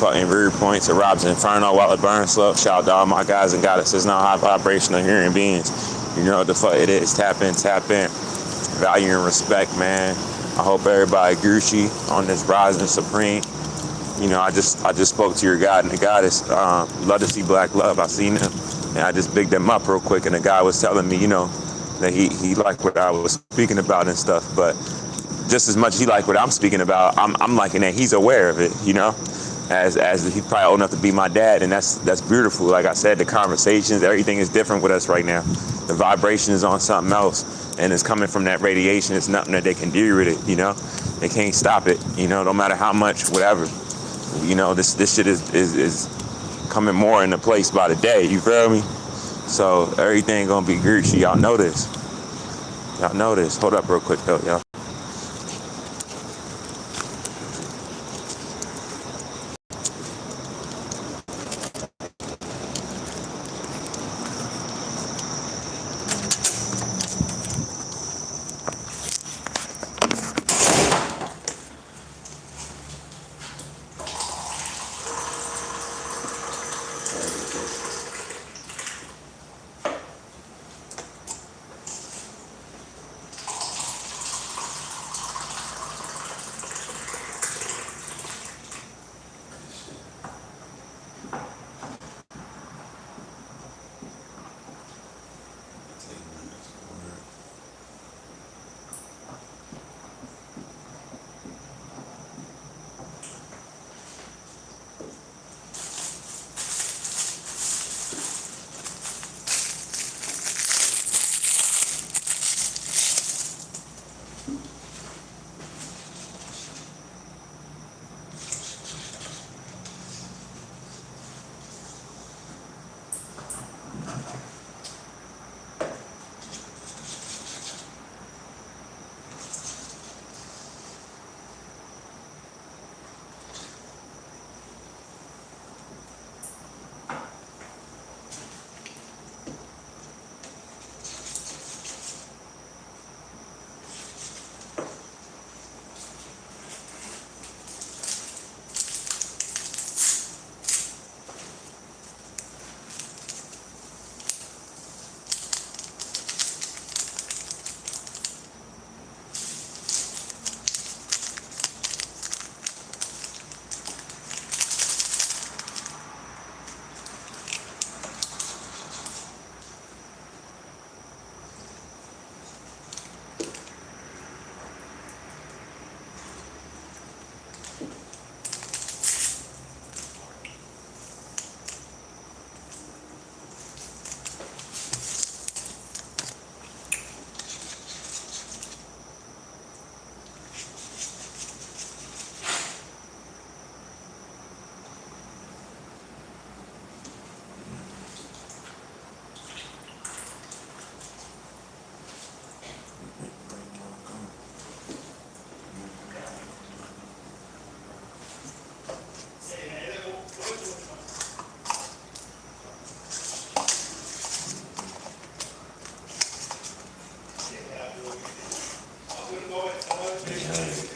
fucking rear points of RoBs Inferno while it burns slow. Shout out to all my guys and goddesses, now high vibrational human beings. You know what the fuck it is. Tap in, tap in. Value and respect, man. I hope everybody Gucci on this rising supreme. You know, I just spoke to your God and the goddess. Love to see black love. I seen him, and I just bigged him up real quick. And the guy was telling me, you know, that he liked what I was speaking about and stuff. But just as much as he liked what I'm speaking about, I'm liking that he's aware of it. You know, as he's probably old enough to be my dad, and that's beautiful. Like I said, the conversations, everything is different with us right now. The vibration is on something else, and it's coming from that radiation. It's nothing that they can do with it. You know, they can't stop it. You know, no matter how much, whatever. You know, this shit is coming more into place by the day, you feel me? So everything gonna be Gucci, y'all know this. Y'all know this. Hold up real quick though, y'all.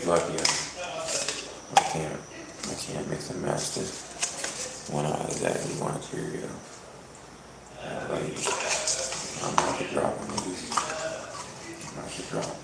Lucky I can't mix and match this one out exactly one material. Like, I'm about to drop on these. I'm about to drop.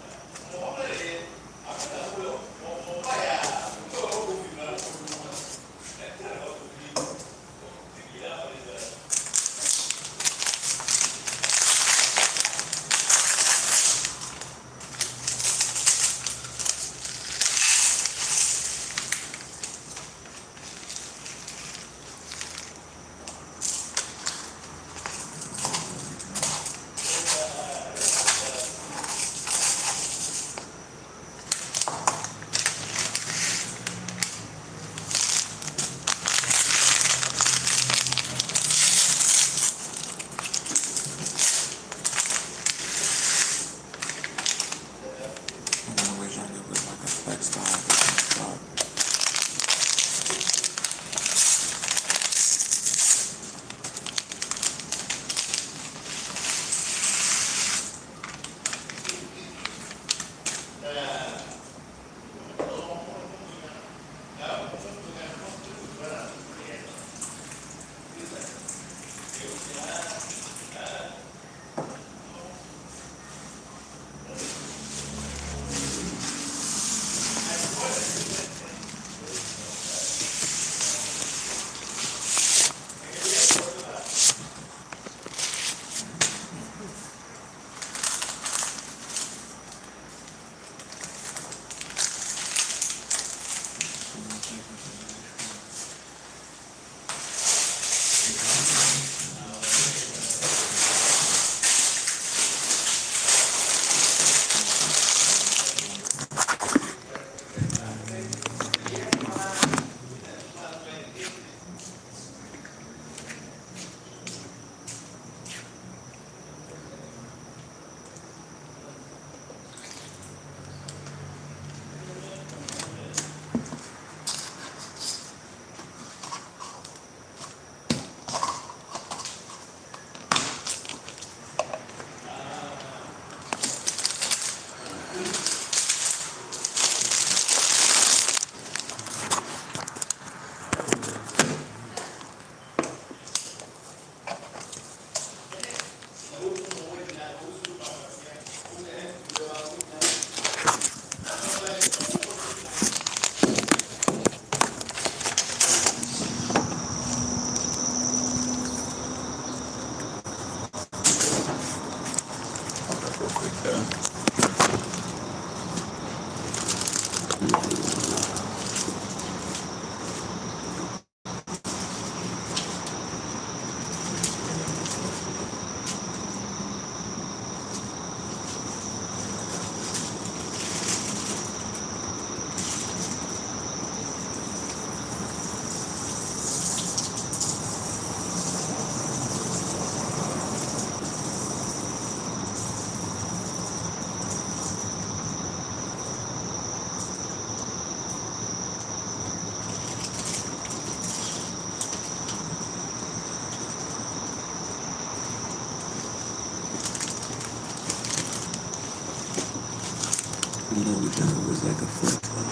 You know, which was like a flip phone.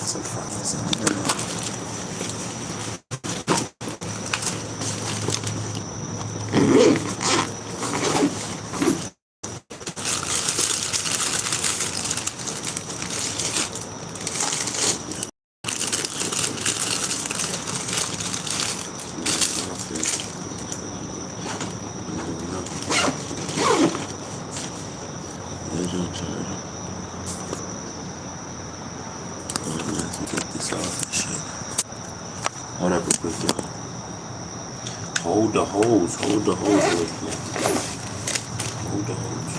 It's a fucking something. Hold up real quick, y'all. Hold the hose real quick. Hold the hose.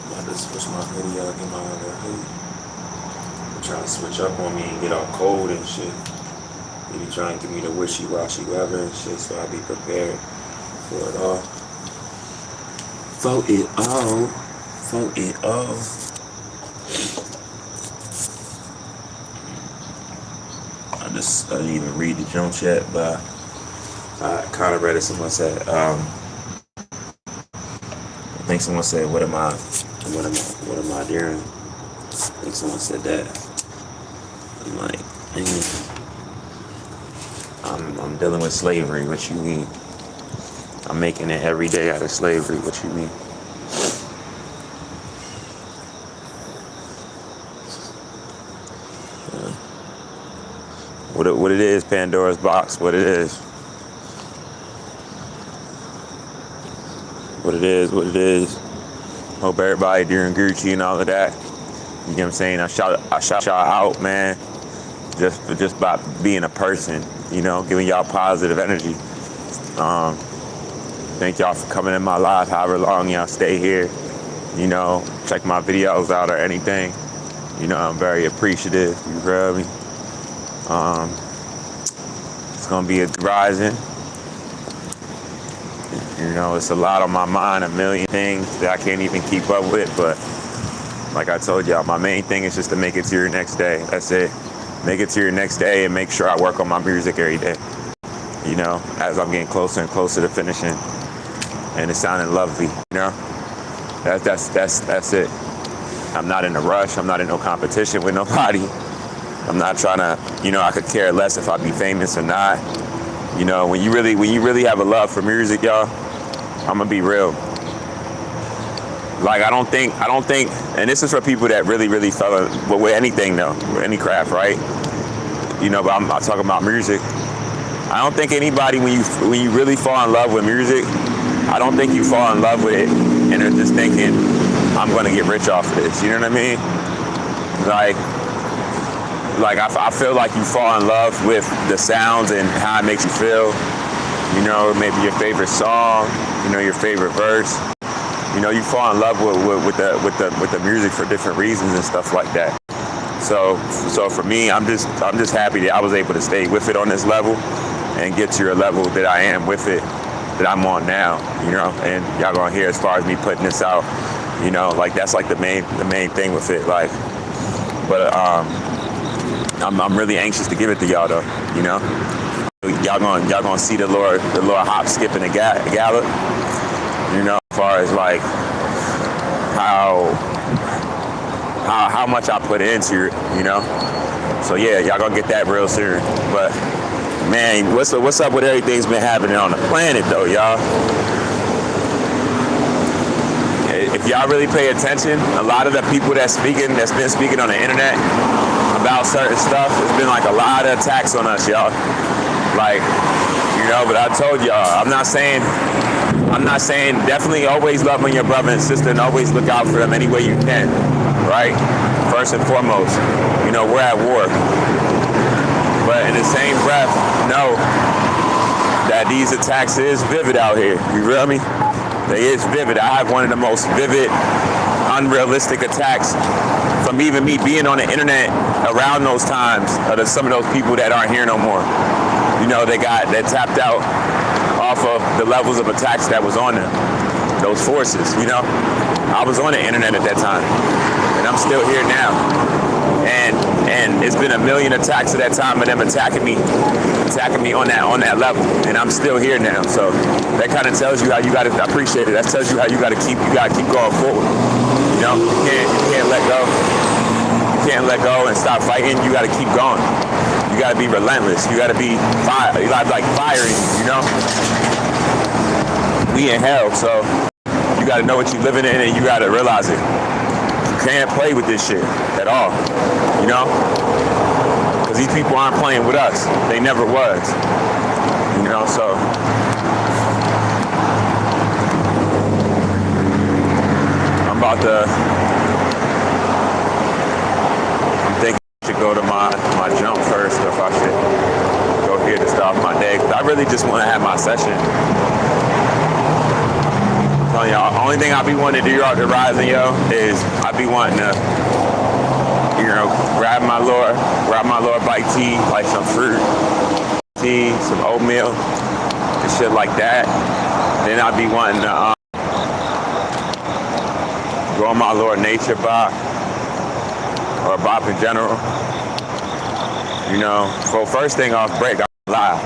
I'm about to switch my hoodie out, get my other hoodie. They're trying to switch up on me and get all cold and shit. They be trying to give me the wishy-washy weather and shit, so I'll be prepared for it all. For it all. I didn't even read the jump yet, but I kind of read it. Someone said, I think someone said, what am I doing? I think someone said that. I'm like, I'm dealing with slavery. What you mean? I'm making it every day out of slavery. What you mean? What it is, Pandora's box. What it is. What it is. Hope everybody doing Gucci and all of that. You know what I'm saying? I shout y'all out, man. Just by being a person, you know, giving y'all positive energy. Thank y'all for coming in my life, however long y'all stay here. You know, check my videos out or anything. You know, I'm very appreciative. You feel me? It's gonna be a rising. You know, it's a lot on my mind, a million things that I can't even keep up with. But like I told y'all, my main thing is just to make it to your next day. That's it. Make it to your next day and make sure I work on my music every day. You know, as I'm getting closer and closer to finishing, and it's sounding lovely. You know, that's it. I'm not in a rush. I'm not in no competition with nobody. I'm not trying to, you know, I could care less if I be famous or not. You know, when you really have a love for music, y'all, I'm gonna be real. Like I don't think, and this is for people that really fell in, well, with anything though, with any craft, right? You know, but I'm talking about music. I don't think anybody, when you really fall in love with music, I don't think you fall in love with it and are just thinking, I'm gonna get rich off of this. You know what I mean? Like I feel like you fall in love with the sounds and how it makes you feel. You know, maybe your favorite song, you know, your favorite verse. You know, you fall in love with the music for different reasons and stuff like that. So for me, I'm just happy that I was able to stay with it on this level and get to a level that I am with it, that I'm on now. You know, and y'all gonna hear as far as me putting this out. You know, like that's like the main thing with it. Like, but I'm really anxious to give it to y'all though. You know, y'all gonna see the Lord hop, skip, and the gallop. You know, as far as like how much I put into it, you know. So yeah, y'all gonna get that real soon. But man, what's up with everything's been happening on the planet though, y'all? If y'all really pay attention, a lot of the people that's been speaking on the internet about certain stuff, there's been like a lot of attacks on us, y'all. Like, you know, but I told y'all, I'm not saying definitely always love on your brother and sister and always look out for them any way you can, right? First and foremost, you know, we're at war. But in the same breath, know that these attacks is vivid out here. You feel me? They is vivid. I have one of the most vivid, unrealistic attacks from even me being on the internet around those times of some of those people that aren't here no more. You know, they tapped out off of the levels of attacks that was on them, those forces, you know. I was on the internet at that time, and I'm still here now. And And it's been a million attacks at that time of them attacking me on that level, and I'm still here now. So that kind of tells you how you gotta appreciate it. That tells you how you gotta keep going forward. You know, you can't let go. You can't let go and stop fighting. You gotta keep going. You gotta be relentless. You gotta be like firing. You know, we in hell, so you gotta know what you're living in, and you gotta realize it. You can't play with this shit at all. You know, because these people aren't playing with us. They never was. You know, so I'm thinking I should go to my jump first, or if I should go here to start my day. Because I really just want to have my session. I'm telling y'all, the only thing I be wanting to do out the rising, yo, is I be wanting to, you know, grab my little bite tea, like some fruit tea, some oatmeal, and shit like that. Then I be wanting to go on my little nature bop, or a bop in general. You know, so first thing off break, I'm live.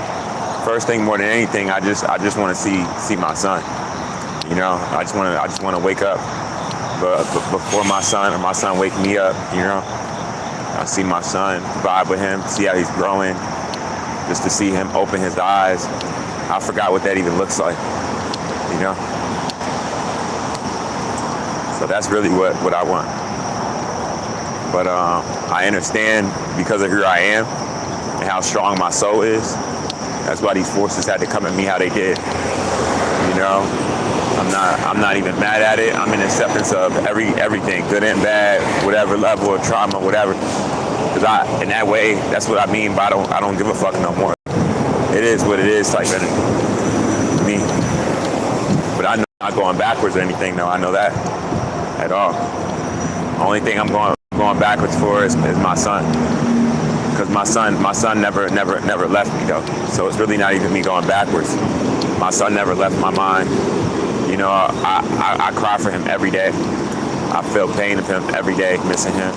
First thing more than anything, I just want to see my son. You know, I just want to wake up, but before my son wake me up. You know, I see my son, vibe with him, see how he's growing, just to see him open his eyes. I forgot what that even looks like. You know. So that's really what I want. But I understand because of who I am and how strong my soul is. That's why these forces had to come at me how they did. You know, I'm not even mad at it. I'm in acceptance of everything, good and bad, whatever level of trauma, whatever. Because in that way, that's what I mean by I don't give a fuck no more. It is what it is type energy. Me. But I know I'm not going backwards or anything, though. I know that. At all. Only thing I'm going backwards for is my son, because my son never left me though. So it's really not even me going backwards. My son never left my mind. You know, I cry for him every day. I feel pain of him every day, missing him.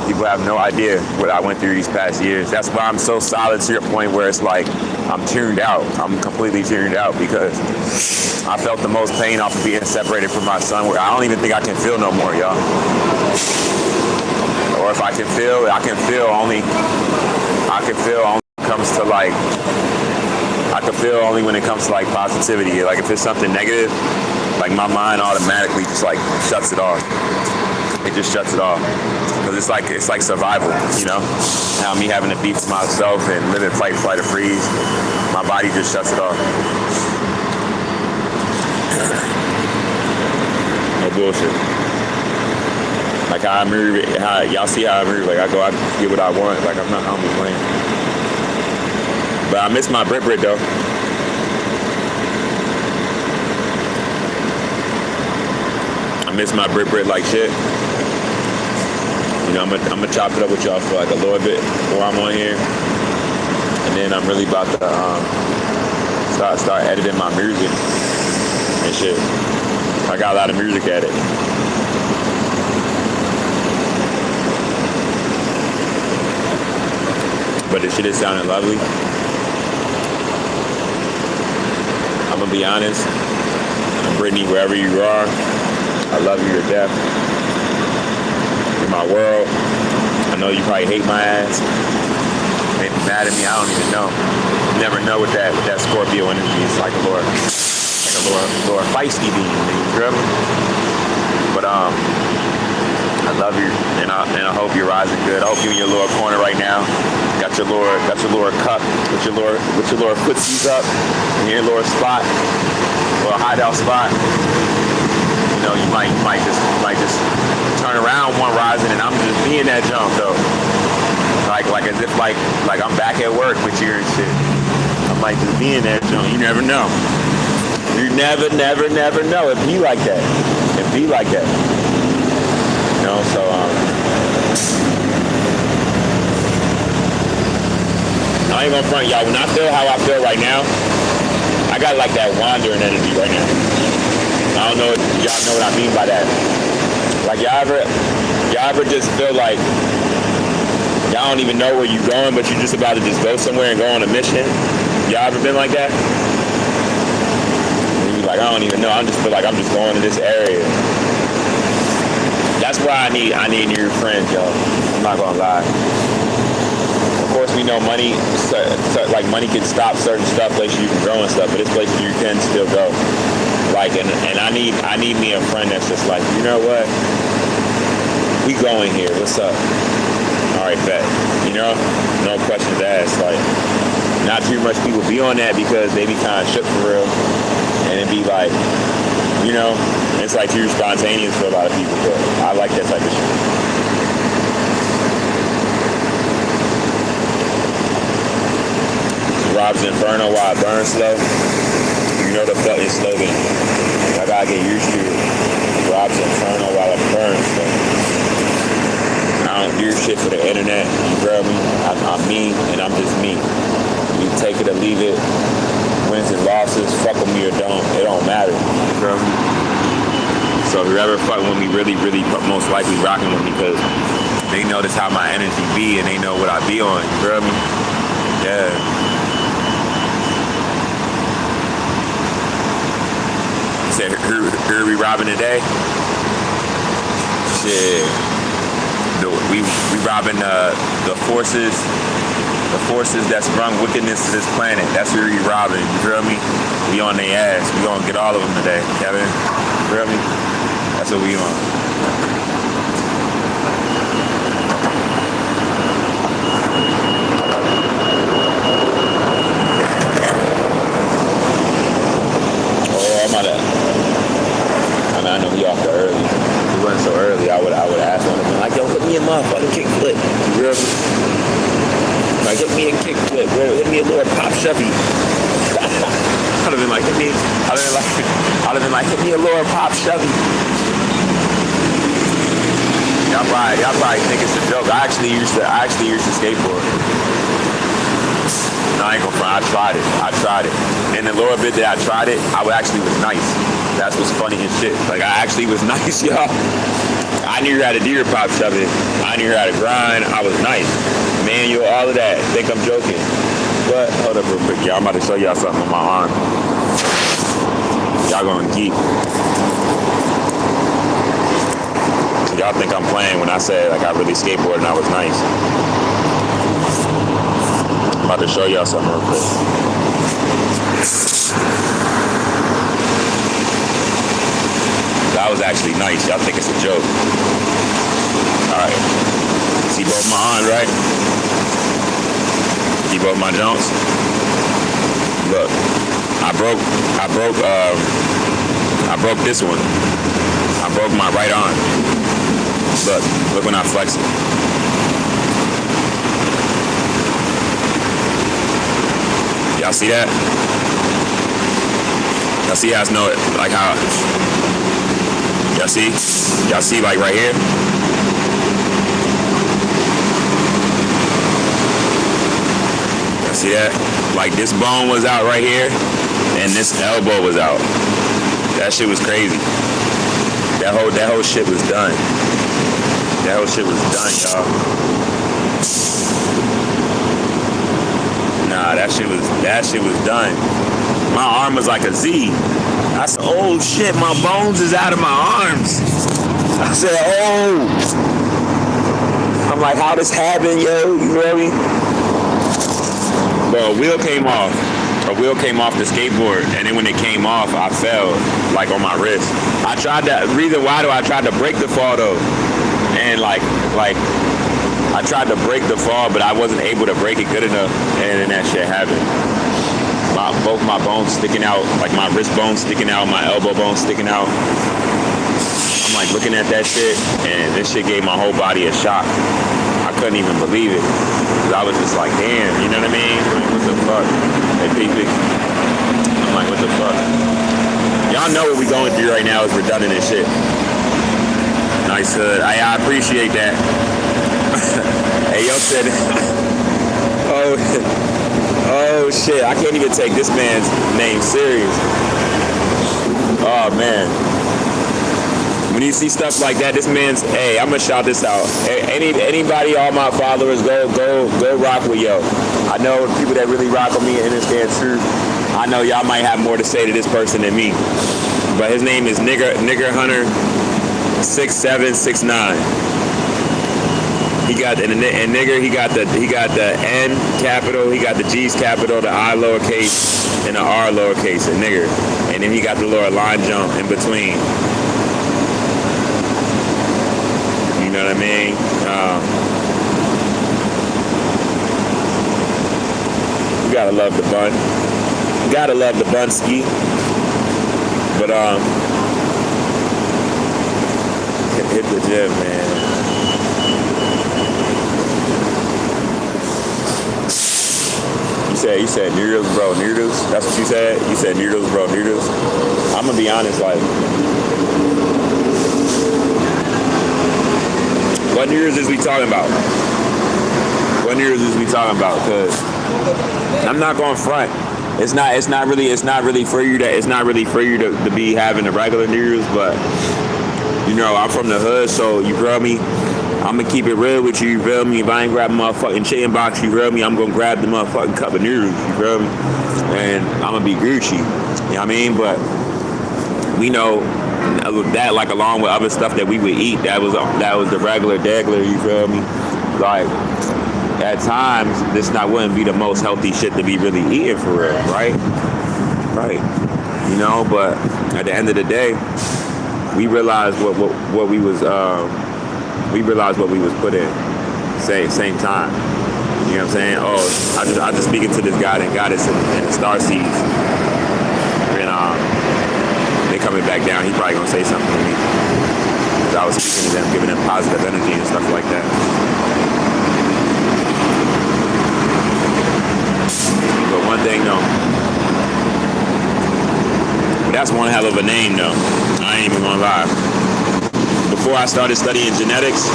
People have no idea what I went through these past years. That's why I'm so solid to your point where it's like I'm tuned out. I'm completely tuned out because I felt the most pain off of being separated from my son, where I don't even think I can feel no more, y'all. Or if I can feel only comes to like, I can feel only when it comes to like positivity. Like if it's something negative, like my mind automatically just like shuts it off. It just shuts it off. Because it's like survival, you know? Now me having to beat for myself and live in fight, flight, or freeze, my body just shuts it off. No bullshit. Like how I move, y'all see how I move, like I get what I want, like I don't be playing. But I miss my Brit though. I miss my Brit like shit. You know, I'm gonna chop it up with y'all for like a little bit while I'm on here, and then I'm really about to start editing my music and shit. I got a lot of music at it. But the shit is sounding lovely. I'm gonna be honest. Brittany, wherever you are, I love you to death. You're my world. I know you probably hate my ass. Maybe mad at me, I don't even know. You never know with that Scorpio energy. It's like a little feisty being, you feel me? But I love you, and I hope you're rising good. I hope you in your little corner right now. Got your little cup with your little footsies up in your little spot, little hideout spot. You know, you might just turn around one rising, and I'm just being that jump though. Like as if like I'm back at work with you and shit. I'm like just being that jump. You never know. You never know. It be like that. It be like that. You know, so I ain't gonna front y'all. When I feel how I feel right now, I got like that wandering energy right now. I don't know if y'all know what I mean by that. Like y'all ever just feel like Y'all don't even know where you're going, but you're just about to just go somewhere and go on a mission. Y'all ever been like that? And you're like, I don't even know. I just feel like I'm just going to this area. That's why I need new friends, y'all. I'm not gonna lie. Of course, we know money, like money can stop certain stuff, places you can go and stuff, but it's places you can still go. Like, and I need me a friend that's just like, you know what? We going here. What's up? All right, bet. You know, no questions asked. Like, not too much people be on that because they be kind of shook for real, and it be like, you know, it's like too spontaneous for a lot of people, but I like that type of shit. RoBs Inferno while it burns slow. You know the fucking slogan. I gotta get used to it. RoBs Inferno while it burns slow. I don't do shit for the internet. You feel me? I'm me, and I'm just me. You take it or leave it. Wins and losses, fuck with me or don't. It don't matter. You feel me? So whoever fucking with me really most likely rocking with me because they notice how my energy be and they know what I be on. You feel me? Yeah. You said who are we robbing today? Shit. We robbing the forces that's sprung wickedness to this planet. That's who we robbing. You feel me? We on their ass. We gonna get all of them today, Kevin. You feel me? That's what we on. I know he off the early. If he wasn't so early, I would ask one of them like, yo, hit me a motherfucking kickflip. You feel me? Like, hit me a kickflip, bro. Hit me a little pop shovey. I'd have been like, hit me a little pop shovey. Y'all probably think it's a joke. I actually used to skateboard. No, I ain't gonna front. I tried it. And the little bit that I tried it, I actually was nice. That's what's funny and shit. Like, I actually was nice, y'all. I knew how to do your pop shoving. I knew how to grind. I was nice. Manual, all of that. Think I'm joking. But, hold up real quick, y'all. I'm about to show y'all something on my arm. Y'all gonna geek. Y'all think I'm playing when I say, like, I really skateboarded and I was nice. I'm about to show y'all something real quick. That was actually nice. Y'all think it's a joke. Alright. See both my arms, right? See both my joints? Look. I broke this one. I broke my right arm. Look when I flex it. Y'all see that? Y'all see how it's like how, y'all see like right here? Y'all see that? Like this bone was out right here, and this elbow was out. That shit was crazy. That whole shit was done. That whole shit was done, y'all. Nah, that shit was done. My arm was like a Z. I said, oh shit, my bones is out of my arms. I said, oh. I'm like, how this happened, yo? You feel me? Bro, a wheel came off the skateboard, and then when it came off, I fell, like, on my wrist. I tried to break the fall, though. And, like, I tried to break the fall, but I wasn't able to break it good enough, and then that shit happened. Both my bones sticking out, like my wrist bone sticking out, my elbow bone sticking out. I'm like looking at that shit, and this shit gave my whole body a shock. I couldn't even believe it. Cause I was just like, damn, you know what I mean? Like, what the fuck? Hey, PP. I'm like, what the fuck? Y'all know what we going through right now is redundant and shit. Nice hood. I appreciate that. Hey, yo said, oh shit, I can't even take this man's name serious. Oh man. When you see stuff like that, this man's, hey, I'm gonna shout this out. Anybody, all my followers, go rock with yo. I know people that really rock with me and understand truth. I know y'all might have more to say to this person than me. But his name is Nigger Hunter 6769. He got nigger. He got the N capital. He got the G's capital, the I lowercase, and the R lowercase. A nigger, and then he got the little line jump in between. You know what I mean? You gotta love the bun. You gotta love the bunski. But hit the gym, man. You said noodles, bro, noodles. That's what you said. You said noodles, bro, noodles. I'm gonna be honest, like, what noodles is we talking about? What noodles is we talking about? Cause I'm not going front. It's not really for you to be having the regular noodles, but you know, I'm from the hood, so you feel me? I'm gonna keep it real with you feel me? If I ain't grab a motherfucking chicken box, you feel me? I'm gonna grab the motherfucking cup of noodles, you feel me? And I'm gonna be Gucci, you know what I mean? But we know that, like, along with other stuff that we would eat, that was the regular degler, you feel me? Like, at times, this wouldn't be the most healthy shit to be really eating for real, right? Right. You know, but at the end of the day, we realized what we was put in. Same time. You know what I'm saying? Oh, I just speaking to this guy and got us in the star seeds. And they coming back down. He probably gonna say something to me. Because I was speaking to them, giving them positive energy and stuff like that. But one thing though, that's one hell of a name though. I ain't even gonna lie. Before I started studying genetics,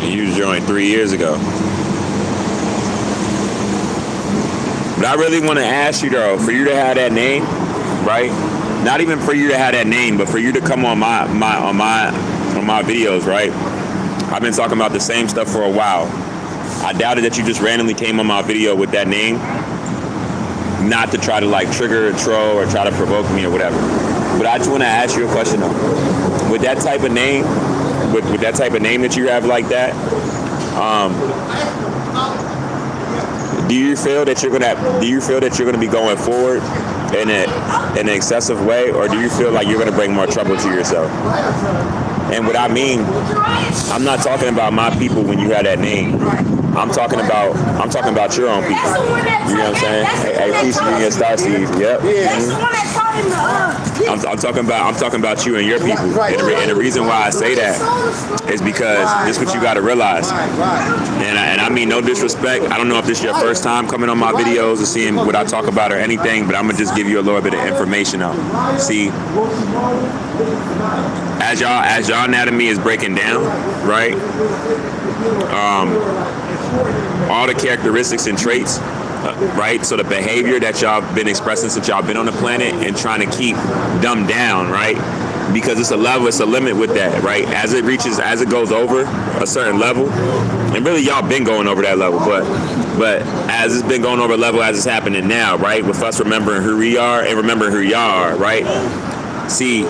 and you joined 3 years ago. But I really want to ask you though, for you to have that name, right? Not even for you to have that name, but for you to come on my videos, right? I've been talking about the same stuff for a while. I doubted that you just randomly came on my video with that name, not to try to like trigger a troll or try to provoke me or whatever. But I just want to ask you a question though. With that type of name, with that type of name that you have like that, do you feel that you're gonna be going forward in an excessive way, or do you feel like you're gonna bring more trouble to yourself? And what I mean, I'm not talking about my people when you have that name. I'm talking about your own people. You know what I'm saying? Hey, peace, you get star seeds. Yep. I'm talking about you and your people. And the reason why I say that is because this is what you got to realize. And I mean no disrespect. I don't know if this is your first time coming on my videos or seeing what I talk about or anything, but I'm gonna just give you a little bit of information though. See, as y'all anatomy is breaking down, right? All the characteristics and traits, right? So the behavior that y'all been expressing since y'all been on the planet and trying to keep dumbed down, right? Because it's a limit with that, right? As it goes over a certain level, and really y'all been going over that level, but as it's been going over a level as it's happening now, right? With us remembering who we are and remembering who y'all are, right? See,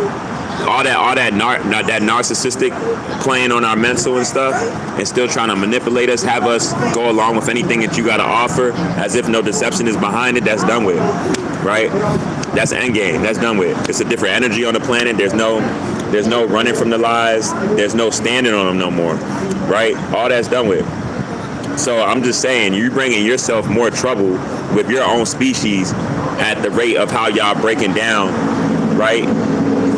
all that narcissistic playing on our mental and stuff, and still trying to manipulate us, have us go along with anything that you got to offer, as if no deception is behind it. That's done with, right? That's the end game. That's done with. It's a different energy on the planet. There's no running from the lies. There's no standing on them no more, right? All that's done with. So I'm just saying, you bringing yourself more trouble with your own species at the rate of how y'all breaking down, right?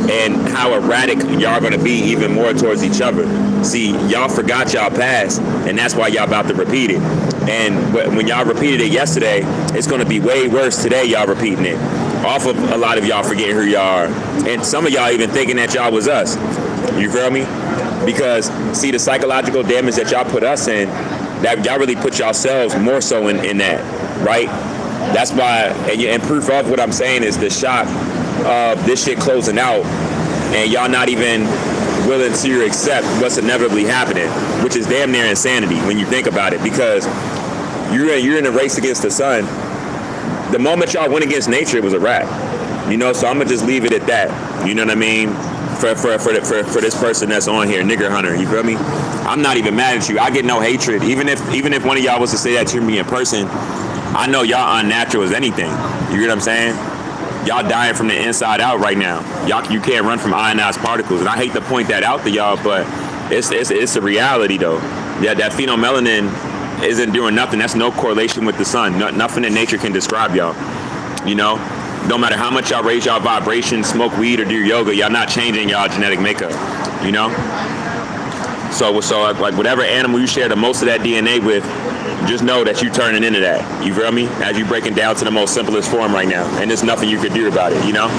And how erratic y'all gonna be even more towards each other. See, y'all forgot y'all past, and that's why y'all about to repeat it. And when y'all repeated it yesterday, it's gonna be way worse today, y'all repeating it. Off of a lot of y'all forgetting who y'all are. And some of y'all even thinking that y'all was us. You feel me? Because, see, the psychological damage that y'all put us in, that y'all really put yourselves more so in that, right? That's why, and proof of what I'm saying is the shock of this shit closing out, and y'all not even willing to accept what's inevitably happening, which is damn near insanity when you think about it, because you're in a race against the sun. The moment y'all went against nature, it was a wrap. You know, so I'm gonna just leave it at that. You know what I mean? For this person that's on here, nigger hunter. You feel me? I'm not even mad at you. I get no hatred. Even if one of y'all was to say that to me in person, I know y'all unnatural as anything. You get what I'm saying? Y'all dying from the inside out right now. You can't run from ionized particles, and I hate to point that out to y'all, but it's a reality though. Yeah, that phenomelanin isn't doing nothing. That's no correlation with the sun. Nothing in nature can describe y'all. You know, no matter how much y'all raise y'all vibration, smoke weed, or do yoga, y'all not changing y'all genetic makeup. You know. So like whatever animal you share the most of that DNA with, just know that you turning into that. You feel me? As you breaking down to the most simplest form right now, and there's nothing you can do about it. You know.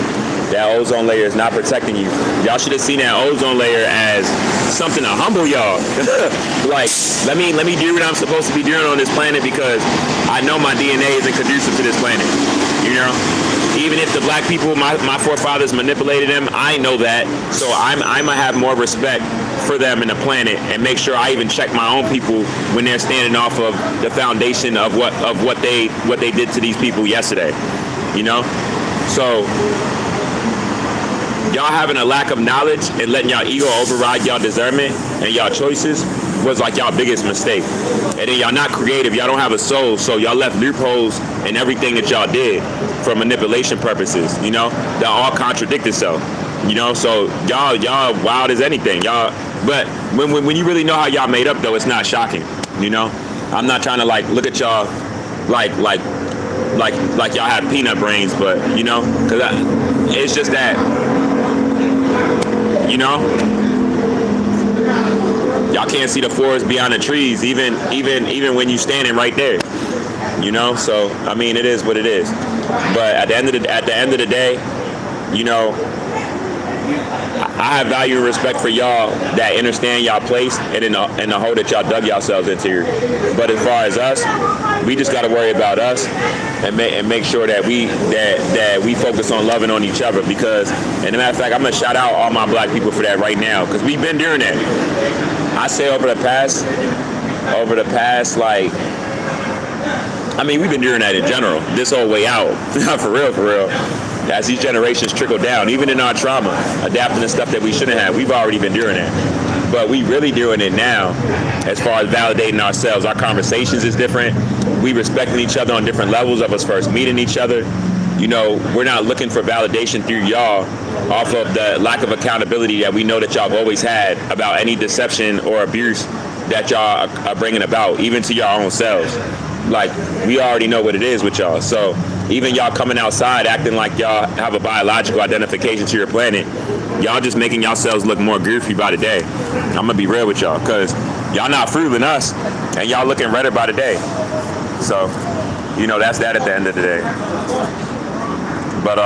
That ozone layer is not protecting you. Y'all should have seen that ozone layer as something to humble y'all. Like, let me do what I'm supposed to be doing on this planet, because I know my DNA isn't conducive to this planet. You know? Even if the black people, my forefathers manipulated them, I know that. So I'm gonna have more respect for them and the planet, and make sure I even check my own people when they're standing off of the foundation of what they did to these people yesterday. You know? So y'all having a lack of knowledge and letting y'all ego override y'all discernment and y'all choices was like y'all biggest mistake. And then y'all not creative. Y'all don't have a soul, so y'all left loopholes in everything that y'all did for manipulation purposes. You know, that all contradict itself. You know, so y'all wild as anything. Y'all, but when you really know how y'all made up, though, it's not shocking. You know, I'm not trying to like look at y'all like y'all have peanut brains, but you know, because it's just that. You know, y'all can't see the forest beyond the trees, even when you standing right there. You know, so I mean, it is what it is. But at the end of the day, you know, I have value and respect for y'all that understand y'all place and in the hole that y'all dug yourselves into. But as far as us, we just got to worry about us and make sure that we focus on loving on each other. Because, and as a matter of fact, I'm gonna shout out all my black people for that right now, because we've been doing that. I say over the past, like, I mean, we've been doing that in general. This whole way out, for real. As these generations trickle down, even in our trauma, adapting to stuff that we shouldn't have, we've already been doing that. But we really doing it now as far as validating ourselves. Our conversations is different. We respecting each other on different levels of us first meeting each other. You know, we're not looking for validation through y'all off of the lack of accountability that we know that y'all have always had about any deception or abuse that y'all are bringing about, even to your own selves. Like, we already know what it is with y'all. So even y'all coming outside acting like y'all have a biological identification to your planet, y'all just making yourselves look more goofy by the day. I'm gonna be real with y'all, because y'all not fooling us, and y'all looking redder by the day. So, you know, that's that at the end of the day. But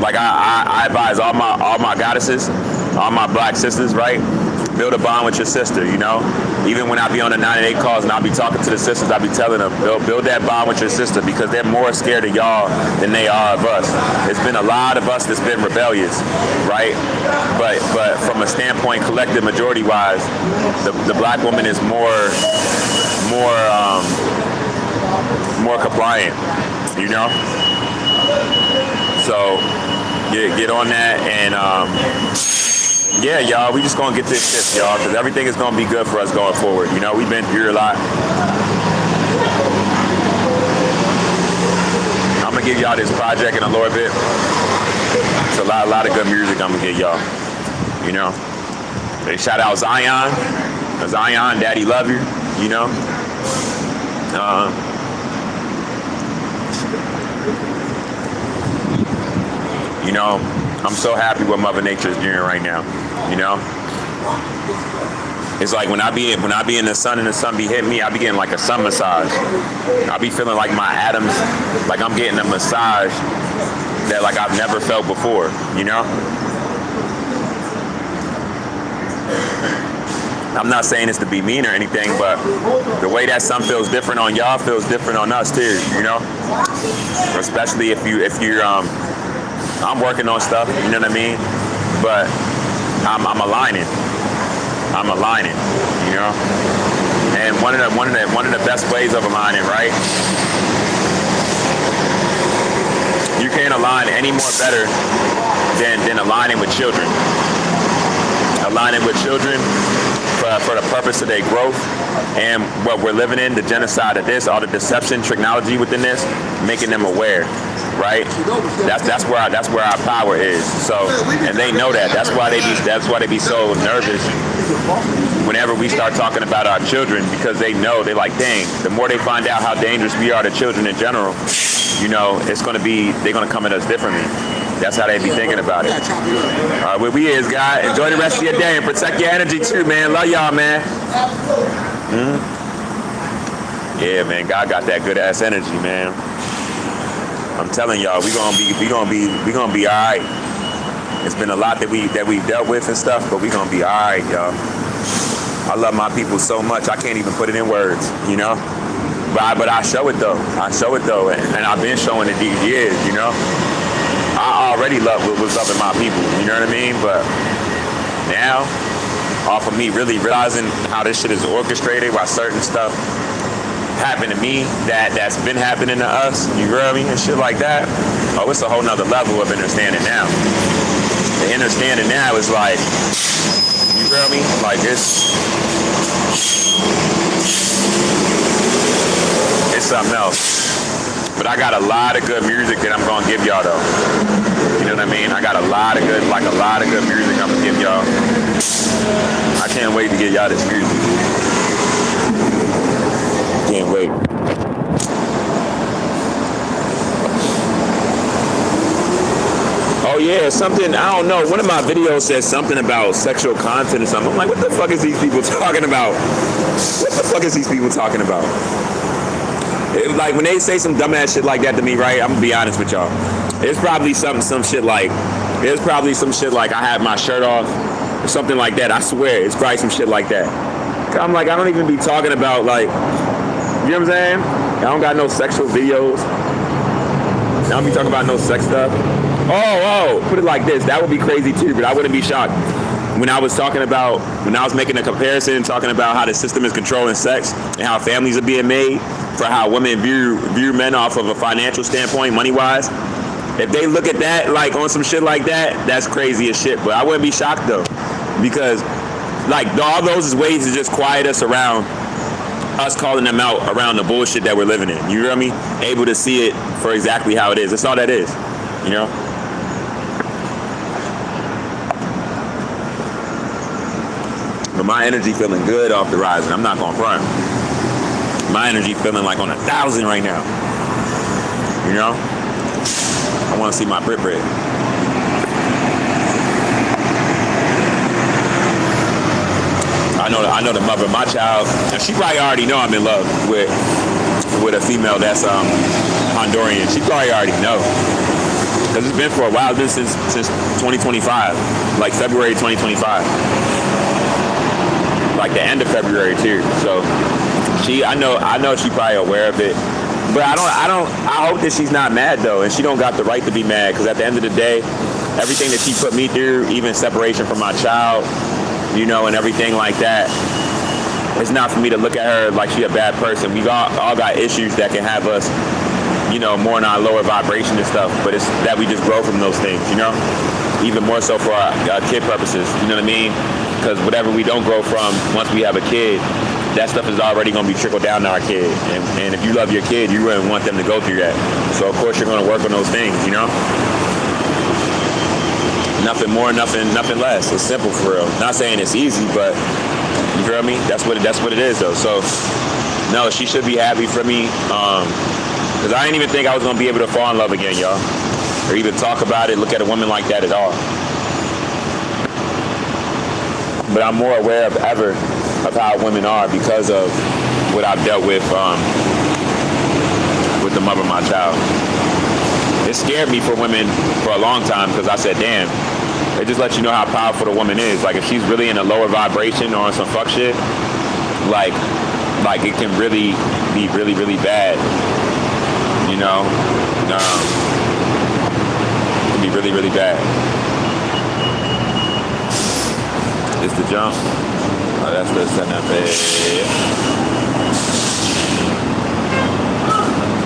like I advise all my goddesses, all my black sisters, right? Build a bond with your sister, you know? Even when I be on the 9-8 calls and I'll be talking to the sisters, I'll be telling them, build that bond with your sister, because they're more scared of y'all than they are of us. There's been a lot of us that's been rebellious, right? But from a standpoint, collective majority-wise, the black woman is more compliant, you know? So get on that, and yeah, y'all, we just gonna get this shit, y'all, because everything is gonna be good for us going forward. You know, we've been through a lot. I'm gonna give y'all this project in a little bit. It's a lot of good music I'm gonna give y'all. You know, they shout out Zion, Daddy love you. You know, you know, I'm so happy what Mother Nature is doing right now. You know, it's like when I be in the sun and the sun be hitting me, I be getting like a sun massage. I be feeling like my atoms, like I'm getting a massage that like I've never felt before. You know, I'm not saying this to be mean or anything, but the way that some feels different on y'all feels different on us too, you know? Especially if you're, I'm working on stuff, you know what I mean? But I'm aligning, you know? And one of the best ways of aligning, right? You can't align any more better than aligning with children. Aligning with children for the purpose of their growth and what we're living in, the genocide of this, all the deception, technology within this, making them aware, right? That's where our power is. So, and they know that. That's why they be so nervous whenever we start talking about our children, because they know, they're like, dang, the more they find out how dangerous we are to children in general, you know, they're gonna come at us differently. That's how they be thinking about it. All right, where we is, guy. Enjoy the rest of your day and protect your energy too, man. Love y'all, man. Yeah, man. God got that good ass energy, man. I'm telling y'all, we gonna be all right. It's been a lot that we dealt with and stuff, but we gonna be all right, y'all. I love my people so much, I can't even put it in words, you know. But I show it though. And I've been showing it these years, you know. I already was loving my people, you know what I mean? But now, off of me really realizing how this shit is orchestrated, why certain stuff happened to me that's been happening to us, you feel me? And shit like that. Oh, it's a whole nother level of understanding now. The understanding now is like, you feel me? Like it's something else. But I got a lot of good music that I'm gonna give y'all though. You know what I mean? I got a lot of good music I'm gonna give y'all. I can't wait to get y'all this music. Can't wait. Oh yeah, something, I don't know. One of my videos says something about sexual content or something. I'm like, what the fuck is these people talking about? What the fuck is these people talking about? Like when they say some dumbass shit like that to me, right? I'm gonna be honest with y'all. It's probably some shit like I have my shirt off or something like that. I swear, it's probably some shit like that. I'm like, I don't even be talking about like, you know what I'm saying? I don't got no sexual videos. I don't be talking about no sex stuff. Oh, put it like this. That would be crazy too, but I wouldn't be shocked. When I was making a comparison, talking about how the system is controlling sex and how families are being made, for how women view men off of a financial standpoint, money-wise. If they look at that, like, on some shit like that, that's crazy as shit. But I wouldn't be shocked, though. Because, like, all those is ways to just quiet us around, us calling them out around the bullshit that we're living in. You hear me? Able to see it for exactly how it is. That's all that is, you know? But my energy feeling good off the rising. I'm not gonna front. My energy feeling like on 1,000 right now. You know? I want to see my Brit. I know the mother of my child, and she probably already know I'm in love with a female that's Honduran. She probably already know. Because it's been for a while. It's been since 2025. Like February 2025. Like the end of February too. So I know she's probably aware of it, but I hope that she's not mad though, and she don't got the right to be mad, because at the end of the day, everything that she put me through, even separation from my child, you know, and everything like that, it's not for me to look at her like she a bad person. We all got issues that can have us, you know, more in our lower vibration and stuff, but it's that we just grow from those things, you know, even more so for our kid purposes, you know what I mean? Because whatever we don't grow from once we have a kid, that stuff is already going to be trickled down to our kid. And if you love your kid, you really want them to go through that. So, of course, you're going to work on those things, you know? Nothing more, nothing less. It's simple for real. Not saying it's easy, but you feel me? That's what it is, though. So, no, she should be happy for me. Because I didn't even think I was going to be able to fall in love again, y'all. Or even talk about it, look at a woman like that at all. But I'm more aware of ever of how women are because of what I've dealt with the mother of my child. It scared me for women for a long time, because I said, damn, It just lets you know how powerful the woman is. Like if she's really in a lower vibration or on some fuck shit, like it can really be really, really bad. You know? It can be really, really bad. It's the jump. Oh, that's the SNFA.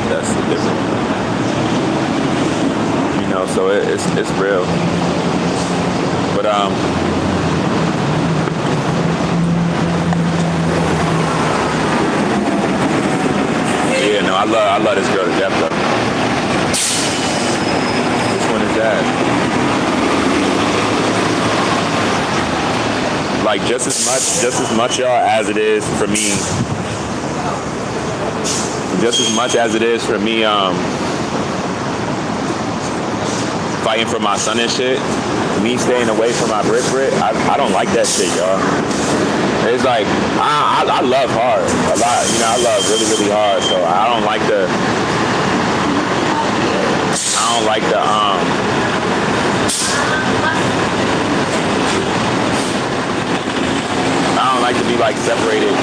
That's the different. You know, so it's real. But yeah, no, I love this girl to death though. Which one is that? Like just as much y'all as it is for me. Just as much as it is for me fighting for my son and shit, me staying away from my Brit, I don't like that shit, y'all. It's like, I love hard a lot, you know, I love really, really hard, so I don't like to be like separated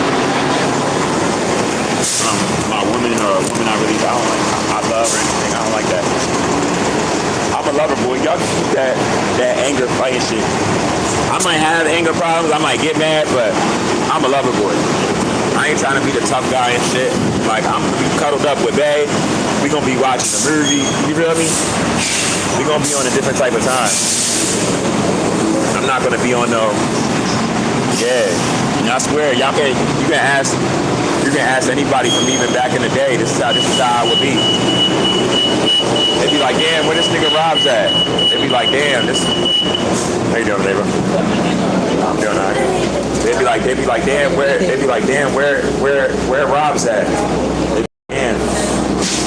from my woman or a woman I don't like, I love or anything, I don't like that. I'm a lover boy. Y'all can keep that anger fighting shit. I might have anger problems. I might get mad, but I'm a lover boy. I ain't trying to be the tough guy and shit. Like, I'm gonna be cuddled up with Bae. We gonna be watching a movie. You feel me? We gonna be on a different type of time. I'm not gonna be on no. Yeah. And I swear, you can ask anybody from even back in the day. This is how I would be. They be like, damn, where this nigga RoBs at? They be like, damn, this. How you doing, neighbor? I'm doing alright. They be like, damn, where? They be like, damn, where RoBs at? They be, damn,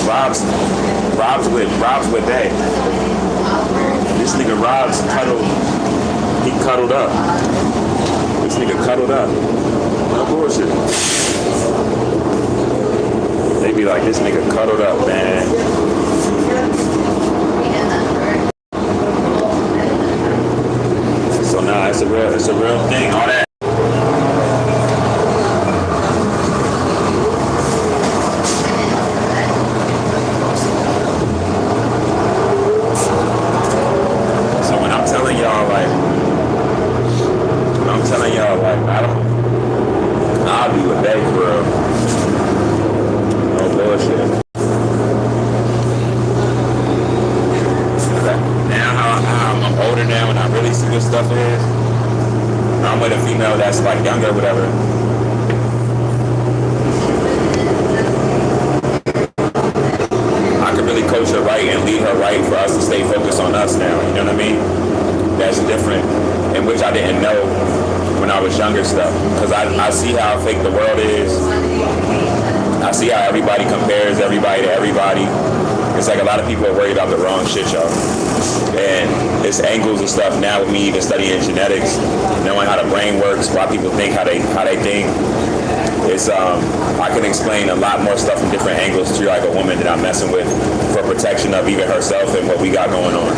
RoBs with Bae. This nigga RoBs cuddled up. This nigga cuddled up. No bullshit. They be like, this nigga cuddled up, man. So nah, it's a real thing, all that. So when I'm telling y'all I'll be with Bae for real. No bullshit. Now I'm older now and I really see what stuff is. I'm with a female that's like younger or whatever. I can really coach her right and lead her right for us to stay focused on us now. You know what I mean? That's different, in which I didn't know when I was younger stuff. Because I see how fake the world is. I see how everybody compares everybody to everybody. It's like a lot of people are worried about the wrong shit, y'all. And it's angles and stuff now with me even studying genetics, knowing how the brain works, why people think how they think. It's I can explain a lot more stuff from different angles to like a woman that I'm messing with for protection of even herself and what we got going on,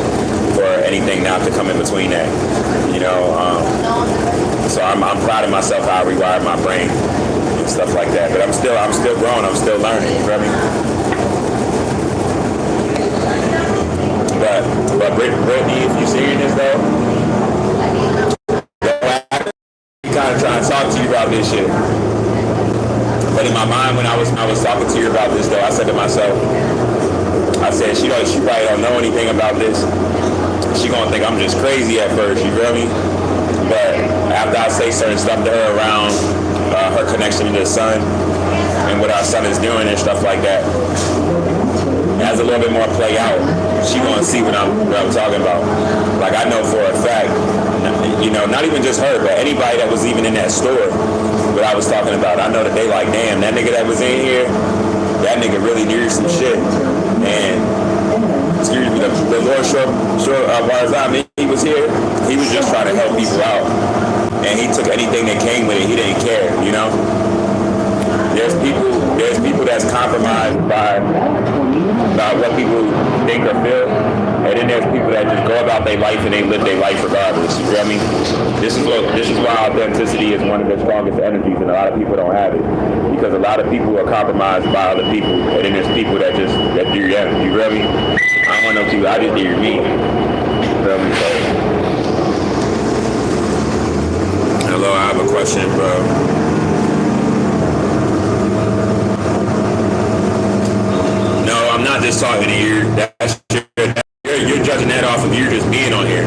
for anything not to come in between that. You know, so I'm proud of myself how I rewired my brain and stuff like that. But I'm still growing, I'm still learning, you feel me? But Brittany, if you're seeing this though, I'm kind of trying to talk to you about this shit. But in my mind, when I was talking to you about this though, I said to myself, I said, she probably don't know anything about this. She gonna think I'm just crazy at first, you feel me? But after I say certain stuff to her around her connection to the sun and what our son is doing and stuff like that, as a little bit more play out, she gonna see what I'm talking about. Like I know for a fact, you know, not even just her, but anybody that was even in that store, what I was talking about, I know that they like, damn, that nigga that was in here, that nigga really needed some shit. And excuse me, the Lord short Barzam, he was here, he was just trying to help people out. And he took anything that came with it, he didn't care, you know? There's people there's people that's compromised by what people think or feel, and then there's people that just go about their life and they live their life regardless. You feel me? This is why authenticity is one of the strongest energies, and a lot of people don't have it because a lot of people are compromised by other people, and then there's people that do them. You feel me? I don't want no people. I just do me. You feel me? So, hello, I have a question, bro. I'm not just talking to you. You're judging that off of you just being on here.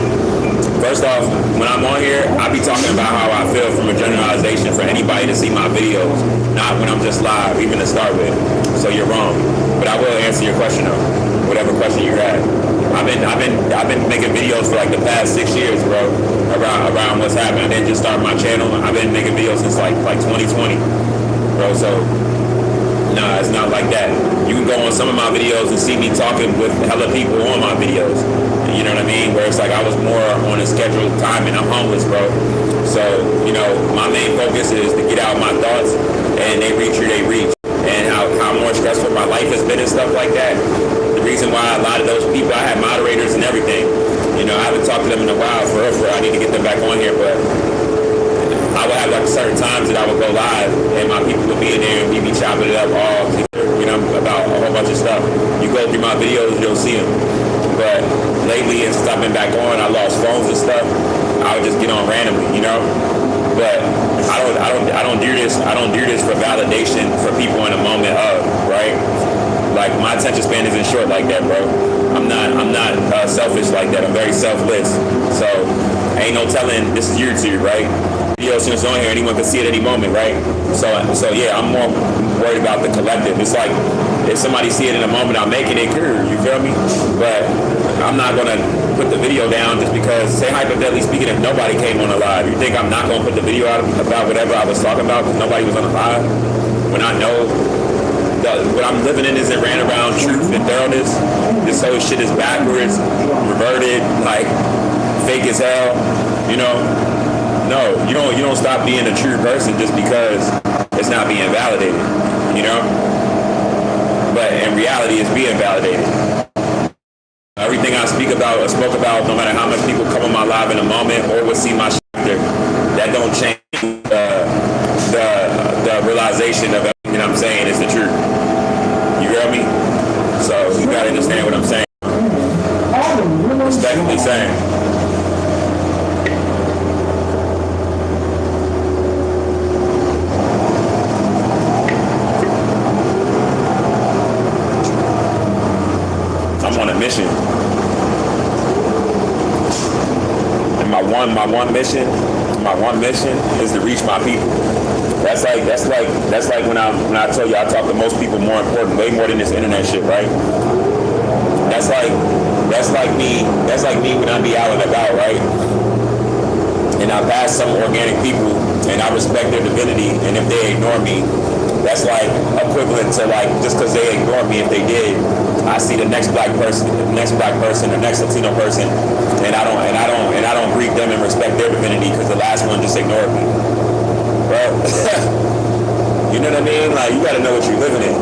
First off, when I'm on here, I be talking about how I feel from a generalization for anybody to see my videos, not when I'm just live, even to start with. So you're wrong. But I will answer your question though, whatever question you had. I've been making videos for like the past 6 years, bro, around what's happening. I didn't just start my channel. I've been making videos since like 2020, bro. So. Nah, it's not like that. You can go on some of my videos and see me talking with hella people on my videos. You know what I mean? Where it's like I was more on a scheduled time and I'm homeless, bro. So, you know, my main focus is to get out my thoughts and they reach who they reach. And how more stressful my life has been and stuff like that. The reason why a lot of those people, I had moderators and everything. You know, I haven't talked to them in a while for real. I need to get them back on here, but I would have like certain times that I would go live and my people would be in there and we be chopping it up all, you know, about a whole bunch of stuff. You go through my videos, you'll see them. But lately, since I've been back on, I lost phones and stuff. I would just get on randomly, you know. But I don't do this. I don't do this for validation for people in a moment of, right? Like my attention span isn't short like that, bro. I'm not selfish like that. I'm very selfless. So ain't no telling this is YouTube, right? Video since on here, anyone can see it at any moment, right? So yeah, I'm more worried about the collective. It's like if somebody see it in a moment, I'll make it occur. You feel me? But I'm not gonna put the video down just because, say hypothetically speaking, if nobody came on the live, you think I'm not gonna put the video out about whatever I was talking about because nobody was on the live? When I know what I'm living in isn't ran around truth and thoroughness. This whole shit is backwards, reverted, like fake as hell, you know? No, you don't stop being a true person just because it's not being validated, you know? But in reality, it's being validated. Everything I spoke about, no matter how much people come on my live in a moment or will see my chapter, that don't change the realization of everything I'm saying is the truth. You hear me? So you gotta understand what I'm saying. Respectfully saying. Mission. And my one mission is to reach my people. That's like when I tell you I talk to most people more important, way more than this internet shit, right? That's like me when I be out and about, right? And I pass some organic people and I respect their divinity, and if they ignore me, that's like equivalent to like just because they ignore me, if they did, I see the next black person, the next Latino person, and I don't greet them and respect their divinity because the last one just ignored me. Well, you know what I mean? Like you got to know what you're living in.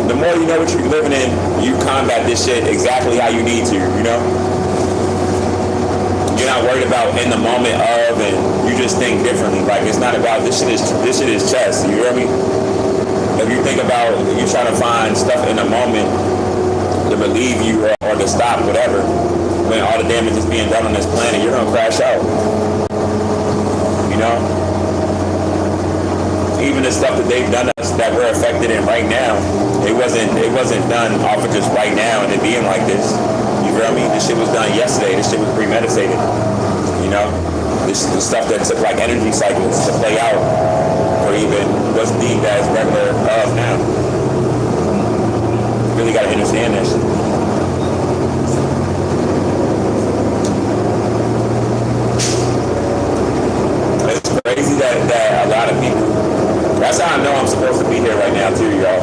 The more you know what you're living in, you combat this shit exactly how you need to. You know, you're not worried about in the moment of, and you just think differently. Like it's not about this shit is chess. You hear me? If you think about you trying to find stuff in the moment to relieve you or to stop whatever, when all the damage is being done on this planet, you're gonna crash out. You know? Even the stuff that they've done us that we're affected in right now, it wasn't done off of just right now and it being like this. You feel me? This shit was done yesterday. This shit was premeditated. You know? This the stuff that took like energy cycles to play out, or even was deemed as regular of now. You really gotta understand that shit. It's crazy that a lot of people, that's how I know I'm supposed to be here right now too, y'all.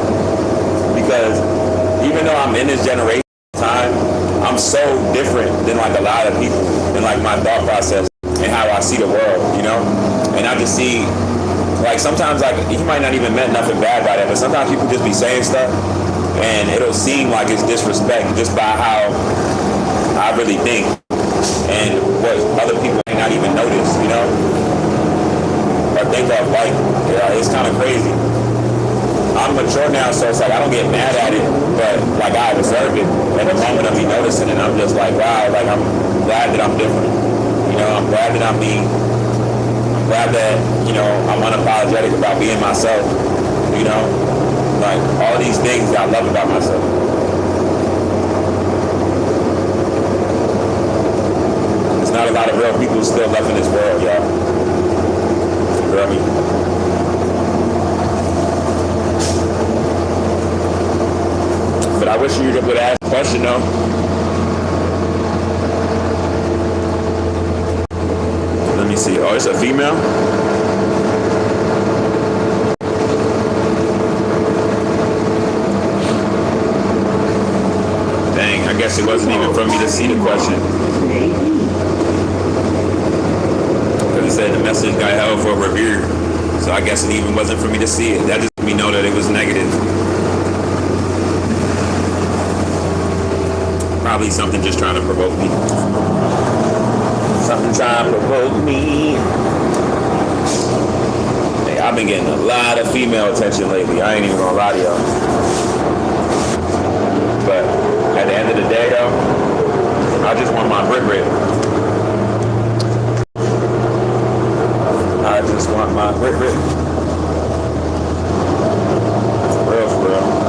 Because even though I'm in this generation time, I'm so different than like a lot of people in like my thought process and how I see the world, you know? And I just see like sometimes like he might not even meant nothing bad by that, but sometimes people just be saying stuff and it'll seem like it's disrespect just by how I really think and what other people may not even notice, you know, or think of. Like, yeah, it's kind of crazy. I'm mature now, so it's like I don't get mad at it, but like I observe it at the moment of me noticing it, and I'm just like, wow, like I'm glad that I'm different. You know, I'm glad that I'm me. I'm glad that, you know, I'm unapologetic about being myself. You know, like all these things that I love about myself. There's not a lot of real people still left in this world, y'all. You feel me? But I wish you would ask a question though. Let me see. Oh, it's a female? Dang, I guess it wasn't even for me to see the question. Because it said the message got held for review. So I guess it even wasn't for me to see it. That just let me know that it was negative. Probably something just trying to provoke me. Something trying to provoke me. Hey, I've been getting a lot of female attention lately. I ain't even gonna lie to y'all. But at the end of the day, though, I just want my brick rip. I just want my brick rip. For real, for real.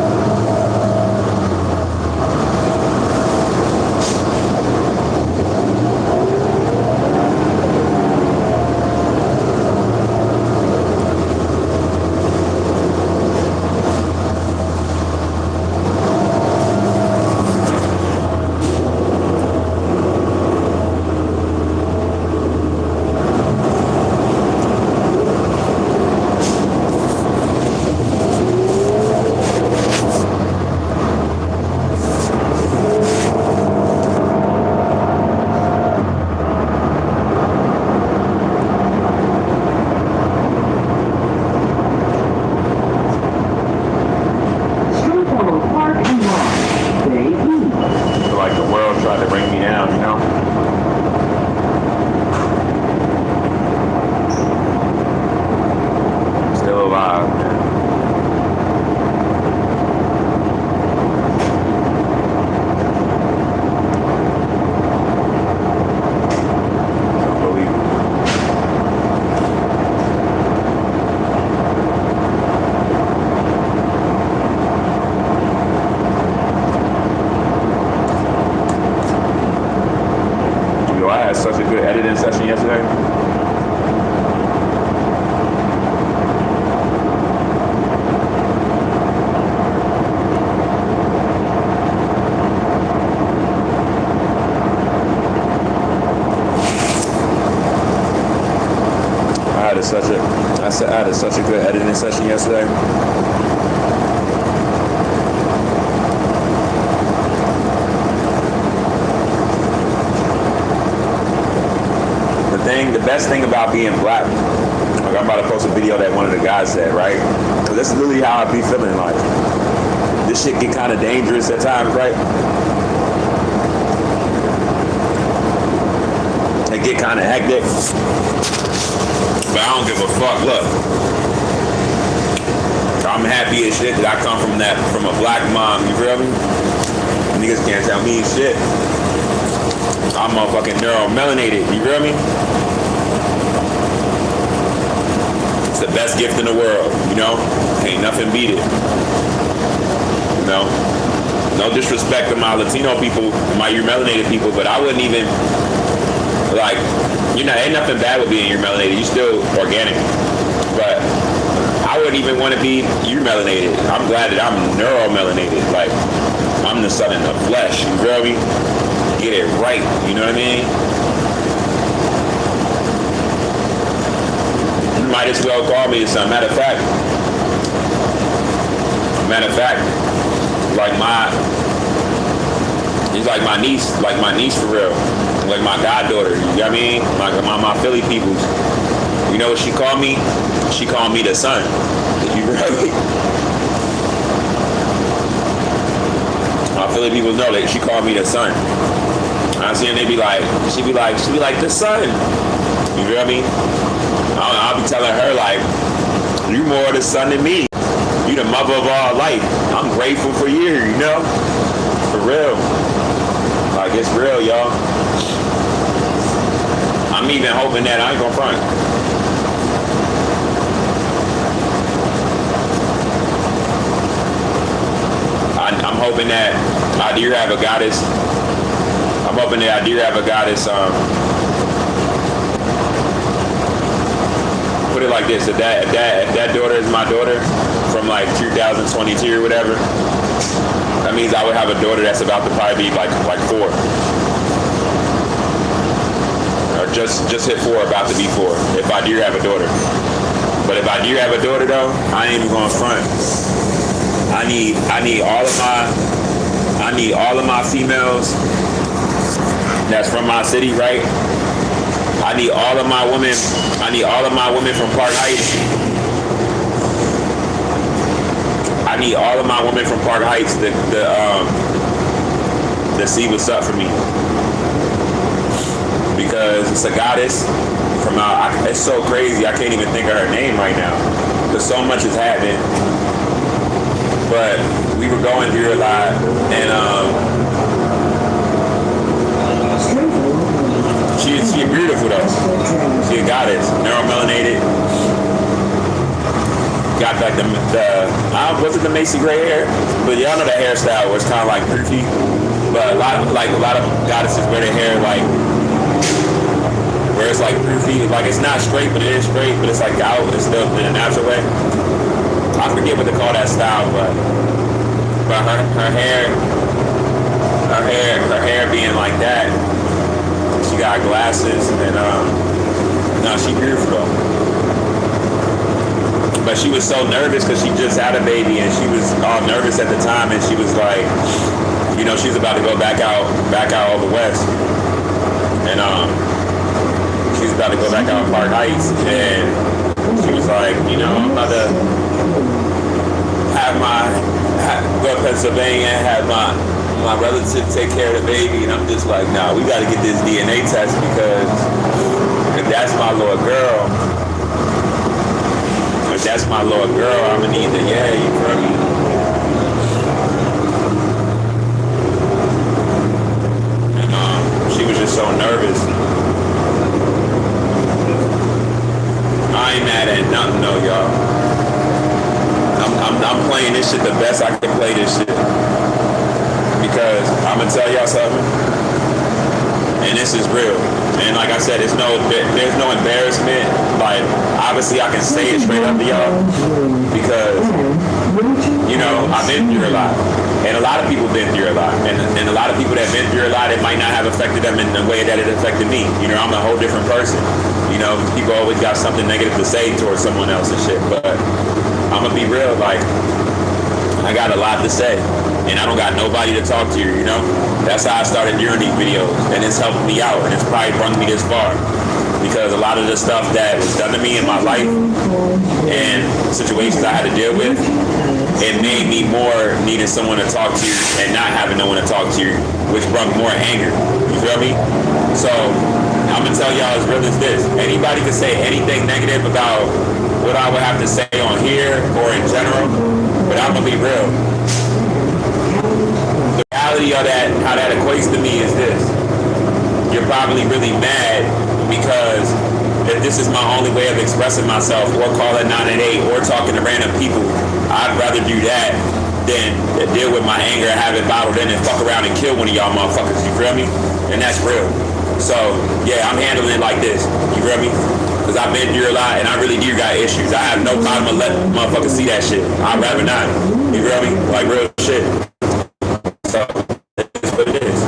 Such a good editing session yesterday. I had such a good editing session yesterday. The best thing about being black, like I'm about to post a video that one of the guys said, right? So this is literally how I be feeling. Like this shit get kind of dangerous at times, right? It get kind of hectic, but I don't give a fuck. Look, I'm happy as shit that I come from a black mom. You feel me? Niggas can't tell me shit. I'm motherfucking neuromelanated. You feel me? It's the best gift in the world, you know? Ain't nothing beat it. You know? No disrespect to my Latino people, my melanated people, but I wouldn't even, like, you know, ain't nothing bad with being melanated. You still organic. But I wouldn't even want to be melanated. I'm glad that I'm neuromelanated. Like, I'm the sun in the flesh, you feel me? Get it right, you know what I mean? You might as well call me something. Matter of fact, he's like my niece for real. Like my goddaughter, you know what I mean? My Philly peoples. You know what she called me? She called me the sun. You really? Philly people know that she called me the sun. I see them, they be like, she be like the sun. You feel me? I'll be telling her like, you more the sun than me. You the mother of all life. I'm grateful for you, you know? For real. Like, it's real, y'all. I'm even hoping that I ain't gonna front. I'm hoping that I do have a goddess. I'm hoping that I do have a goddess. Put it like this: if that daughter is my daughter from like 2022 or whatever, that means I would have a daughter that's about to probably be like 4, or just hit 4, about to be 4. If I do have a daughter, but if I do have a daughter though, I ain't even going front. I need all of my females that's from my city, right? I need all of my women from Park Heights. I need all of my women from Park Heights to see what's up for me. Because it's a goddess from out, it's so crazy, I can't even think of her name right now. Because so much has happened. But we were going through a lot, and she's beautiful though. She a goddess, neuromelanated. Got like was it the Macy gray hair? But y'all know the hairstyle where it's kind of like poofy. But a lot of goddesses wear their hair like where it's like poofy. Like it's not straight, but it is straight. But it's like out. It's still in a natural way. I forget what to call that style, but her hair being like that. She got glasses, and no, she beautiful though. But she was so nervous because she just had a baby, and she was all nervous at the time, and she was like, you know, she was about to go back out over west, and she was about to go back out in Park Heights, and she was like, you know, I'm about to go to Pennsylvania and have my relative take care of the baby, and I'm just like, nah, we got to get this DNA test, because if that's my little girl, I'm gonna need the you feel me? And she was just so nervous. I ain't mad at nothing though, y'all. I'm playing this shit the best I can play this shit. Because I'm gonna tell y'all something, and this is real. And like I said, there's no embarrassment. Like, obviously I can say it straight up to y'all, because, you know, I've been through a lot. And a lot of people been through a lot. And a lot of people that been through a lot, it might not have affected them in the way that it affected me. You know, I'm a whole different person. You know, people always got something negative to say towards someone else and shit. But I'm gonna be real, like, I got a lot to say. And I don't got nobody to talk to, you know? That's how I started doing these videos. And it's helped me out, and it's probably brought me this far. Because a lot of the stuff that was done to me in my life and situations I had to deal with, it made me more needing someone to talk to and not having no one to talk to, which brought more anger. You feel me? So I'm gonna tell y'all as real as this. Anybody can say anything negative about what I would have to say on here or in general, but I'm gonna be real. The reality of that, how that equates to me, is this. You're probably really mad because if this is my only way of expressing myself, or calling 988 or talking to random people, I'd rather do that than deal with my anger and have it bottled in and fuck around and kill one of y'all motherfuckers, you feel me? And that's real. So, yeah, I'm handling it like this, you feel me? Because I've been through a lot, and I really do got issues. I have no problem to let motherfuckers see that shit. I'd rather not, you feel me? Like real shit. So, it's what it is.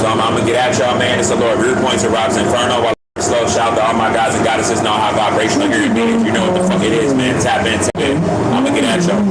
So I'm gonna get at y'all, man. It's a Lord Rear Points of RoBs Inferno. Slow shout to all my guys and goddesses know how vibrational human beings. You know what the fuck it is, man. Tap in, tap in. I'm gonna get at y'all.